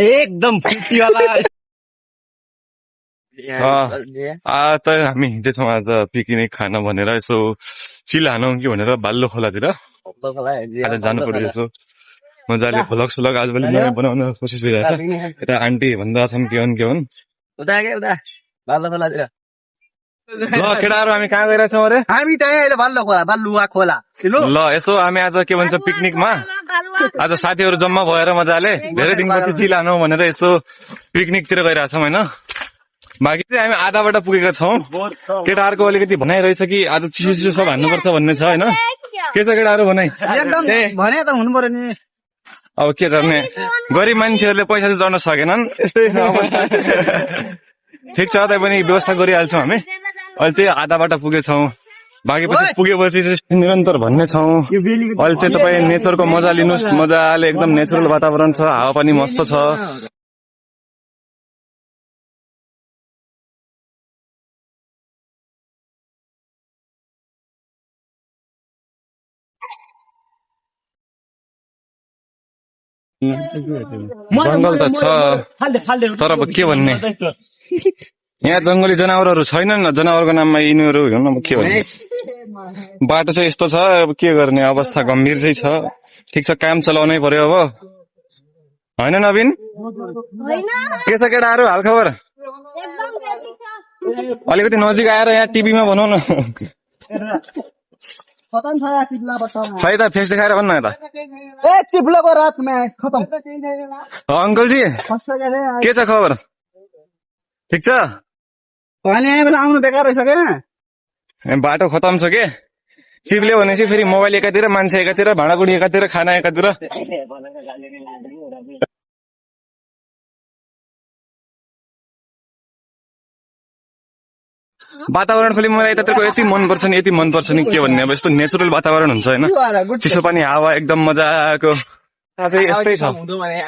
एकदम खुसीवाला त हामी हिँड्दैछौँ आज पिकनिक खान भनेर यसो चिल हानौँ कि भनेर बाल्लो खोलातिर आज जानु पर्यो यसो मजाले भ्लग सलग आजभोलि नयाँ बनाउन कोसिस गरिरहेछ। यता आन्टी भन्दा छन् के हुन् ल केटाहरू हामी कहाँ गइरहेछौँ अरे? हामी चाहिँ अहिले बालुवा खोला ल यसो हामी आज के भन्छ पिकनिकमा आज साथीहरू जम्मा भएर मजाले धेरै दिनपछि चिल हानौँ भनेर यसो पिकनिकतिर गइरहेछौँ होइन। बाँकी चाहिँ हामी आधा बाटो पुगेका छौँ। केटाहरूको अलिकति भनाइ रहेछ कि आज चिसो चिसो सब हान्नुपर्छ भन्ने छ होइन। के छ केटाहरू भनाइ? एकदम भने त हुनु पर्यो नि। अब के गर्ने, गरिब मान्छेहरूले पैसा चाहिँ चढ्न सकेनन् यस्तै ठिक छ तैपनि व्यवस्था गरिहाल्छौँ हामी। अहिले चाहिँ आधा बाटो पुगेछौँ। बाँकी पछि पुगेपछि चाहिँ निरन्तर भन्ने छौँ। अहिले चाहिँ तपाईँ नेचरको मजा लिनुहोस्, मजाले एकदम नेचुरल वातावरण छ, हावापानी मस्त छ। जङ्गल त छ तर अब के भन्ने, यहाँ जङ्गली जनावरहरू छैनन्। जनावरको नाममा यिनीहरू हेर्नु अब के भन्ने। बाटो चाहिँ यस्तो छ, अब के गर्ने, अवस्था गम्भीर चाहिँ छ। ठिक छ काम चलाउनै पर्यो अब होइन नवीन? के छ केटाहरू हालखबर? अलिकति नजिक आएर यहाँ टिभीमा भनौँ न। खै त फेस देखाएर भन्न यता। अङ्कलजी के छ खबर? ठिक छ? आउनु बेकार रहेछ क्या। बाटो खतम छ के? सिपले भनेपछि फेरि मोबाइल एकातिर, मान्छे एकातिर, भाँडाकुँडी एकातिर, खाना एकातिर। वातावरण फेरि मलाई यतातिरको यति मनपर्छ नि, यति मनपर्छ नि के भन्ने। अब यस्तो नेचुरल वातावरण हुन्छ होइन, चिसो पानी हावा एकदम मजाको चाहिँ यस्तै छ।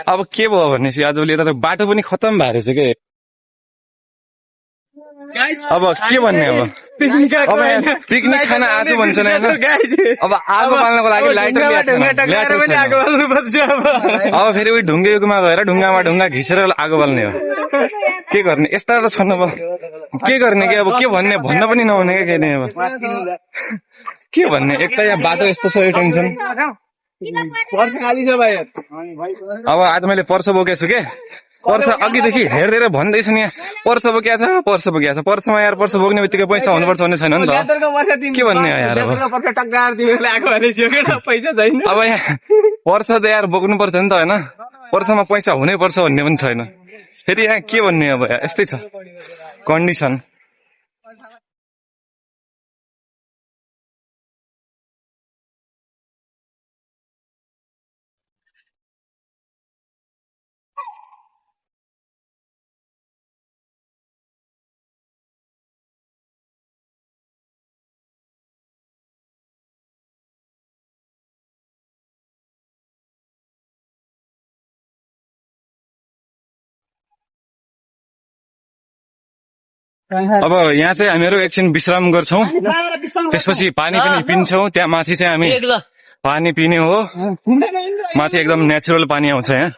अब के भयो भनेपछि आजभोलि यता बाटो पनि खतम भएर रहेछ के। अब के भन्ने, अब पिकनिक खान आज भन्छन् होइन। अब आगो बाल्नको लागि लाइटर अब फेरि उही ढुङ्गेमा गएर ढुङ्गामा ढुङ्गा घिसेर आगो बाल्ने हो। के गर्ने, यस्ता त छन्। अब के गर्ने कि, अब के भन्ने, भन्न पनि नहुने क्या के। अब के भन्ने, एक त यहाँ बाटो यस्तो छ, यो टेन्सन। अब आज मैले पर्स बोकेको छु के, पर्स अघिदेखि हेर्दै भन्दैछु नि, पर्स बोकिया छ, पर्स बोकिया छ। पर्समा यार पर्स बोक्ने बित्तिकै पैसा हुनुपर्छ भन्ने छैन नि त। के भन्ने यार, अब यहाँ पर्स त यार बोक्नुपर्छ नि त होइन। पर्समा पैसा हुनै पर्छ भन्ने पनि छैन। फेरि यहाँ के भन्ने, अब यस्तै छ कन्डिसन। अब यहाँ चाहिँ हामीहरू एकछिन विश्राम गर्छौँ, त्यसपछि पानी पनि पिन्छौँ। त्यहाँ माथि चाहिँ हामी पानी पिने हो। माथि एकदम नेचुरल पानी आउँछ, यहाँ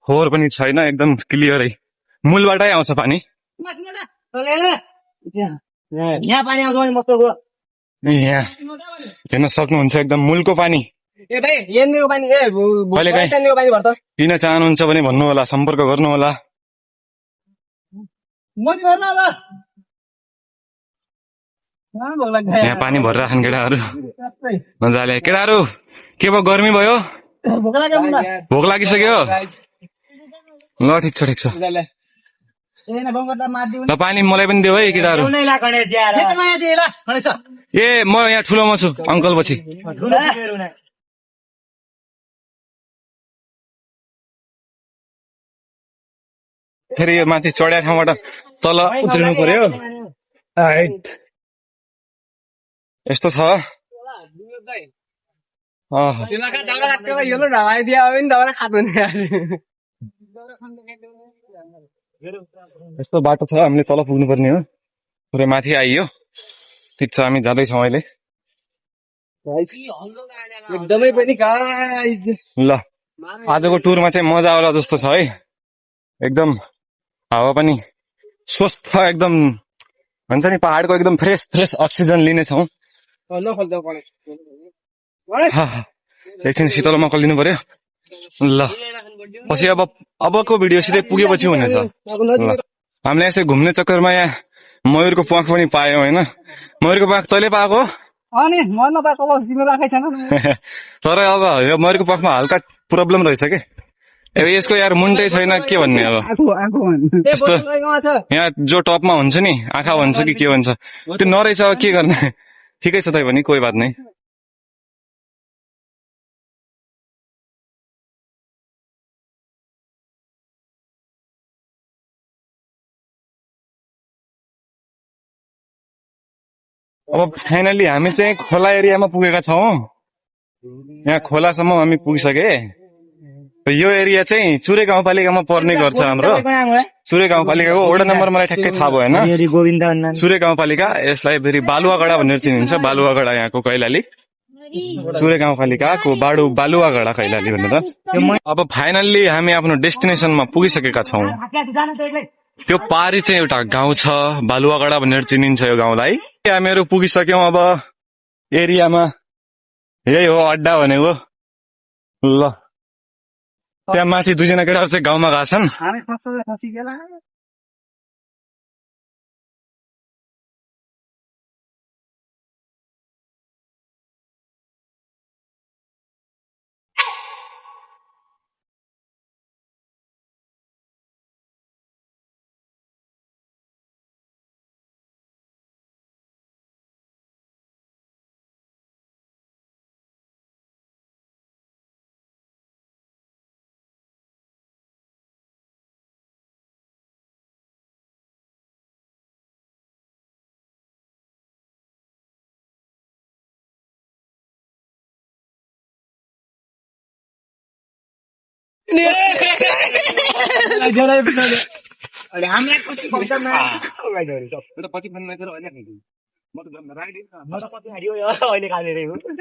फोहोर पनि छैन, एकदम क्लियरै मूलबाटै आउँछ पानी। यहाँ हेर्न सक्नुहुन्छ एकदम मूलको पानी। पिन चाहनुहुन्छ भने भन्नु होला, सम्पर्क गर्नु होला। यहाँ पानी भरेर राख्छन् केटाहरू मजाले। केटाहरू के भयो, गर्मी भयो? भोक लागिसक्यो? ल ठिक छ ठिक छ। ल पानी मलाई पनि देऊ है केटाहरू। ए म यहाँ ठुलोमा छु, अङ्कल पछि। फेरि यो माथि चढ्या ठाउँबाट तल उत्रिनु पर्यो। यस्तो छ। यस्तो बाटो छ, हामीले तल पुग्नु पर्ने हो। पुरै माथि आइयो। ठिक छ हामी जाँदैछौँ अहिले। एकदमै पनि गाइज ल आजको टुरमा चाहिँ मजा आउला जस्तो छ है एकदम हावा पनि स्वस्थ एकदम भन्छ नि पहाडको एकदम फ्रेस फ्रेस अक्सिजन लिनेछौँ एकछिन शीतल मकल लिनु पर्यो ल पछि अबको भिडियो सिधै पुगेपछि हुनेछ ल हामीले यसै घुम्ने चक्करमा यहाँ मयूरको प्वाख पनि पायौँ होइन मयूरको प्वाख तैँले पाएको अनि म नपाएको बस तिम्रो राखेको छैन तर अब यो मयूरको प्वाखमा हल्का प्रब्लम रहेछ कि अब यसको यार मुन्टै छैन के भन्ने अब यस्तो यहाँ जो टपमा हुन्छ नि आँखा भन्छ कि के भन्छ त्यो नरहेछ अब के गर्ने ठिकै छ तै पनि कोही बात नै अब फाइनली हामी चाहिँ खोला एरियामा पुगेका छौँ यहाँ खोलासम्म हामी पुगिसके यो एरिया चाहिँ चुरे गाउँपालिकामा पर्ने गर्छ हाम्रो चुरे गाउँपालिकाको वडा नम्बर मलाई ठ्याक्कै थाहा भएन चुरे गाउँपालिका यसलाई फेरि बालुवागडा भनेर चिनिन्छ बालुवागडा यहाँको कैलाली चुरे गाउँपालिकाको बालुवागडा कैलाली भनेर अब फाइनल्ली हामी आफ्नो डेस्टिनेसनमा पुगिसकेका छौँ त्यो पारी चाहिँ एउटा गाउँ छ बालुवागडा भनेर चिनिन्छ यो गाउँलाई हामीहरू पुगिसक्यौँ अब एरियामा यही हो अड्डा भनेको ल त्यहाँ माथि दुईजना केटाहरू चाहिँ गाउँमा गएको छन्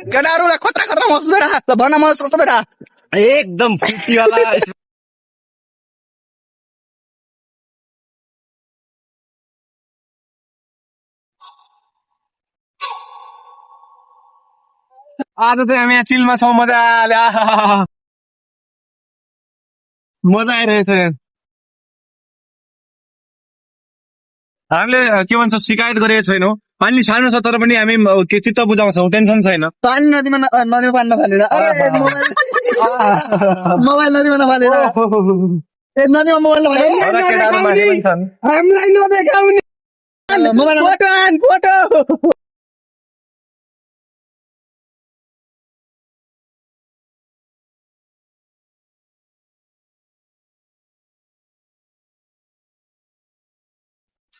केटाहरूलाई खतरा खतरा मस बेरा भन म कस्तो बेरा एकदम खुसीवाला आज चाहिँ हामी यहाँ चिलमा छौँ मजाले मजा आइरहेछ हामीले के भन्छ शिकायत गरेको छैनौँ पानी सानो छ तर पनि हामी के चित्त बुझाउँछौँ टेन्सन छैन पानी नदीमा पानी नफालेर मोबाइल नदीमा नफालेर नदीमा मोबाइल हामीलाई नदेखाउने फोटो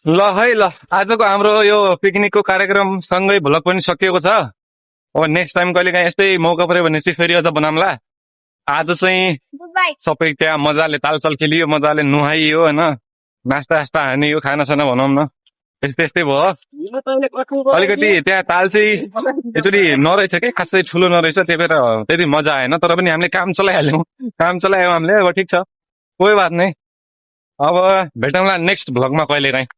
ल है ल आजको हाम्रो यो पिकनिकको कार्यक्रम सँगै भ्लग पनि सकिएको छ अब नेक्स्ट टाइम कहिले काहीँ यस्तै मौका पऱ्यो भने चाहिँ फेरि अझ बनाउँला आज चाहिँ सबै त्यहाँ मजाले तालसाल खेलियो मजाले नुहाइयो होइन नास्ता सास्ता हानियो खानासाना भनौँ न त्यस्तै भयो अलिकति त्यहाँ ताल चाहिँ एकचोटि नरहेछ कि खासै ठुलो नरहेछ त्यही भएर त्यति मजा आएन तर पनि हामीले काम चलाइहाल्यौँ हामीले अब ठिक छ कोही बात नै अब भेटौँला नेक्स्ट भ्लगमा कहिले काहीँ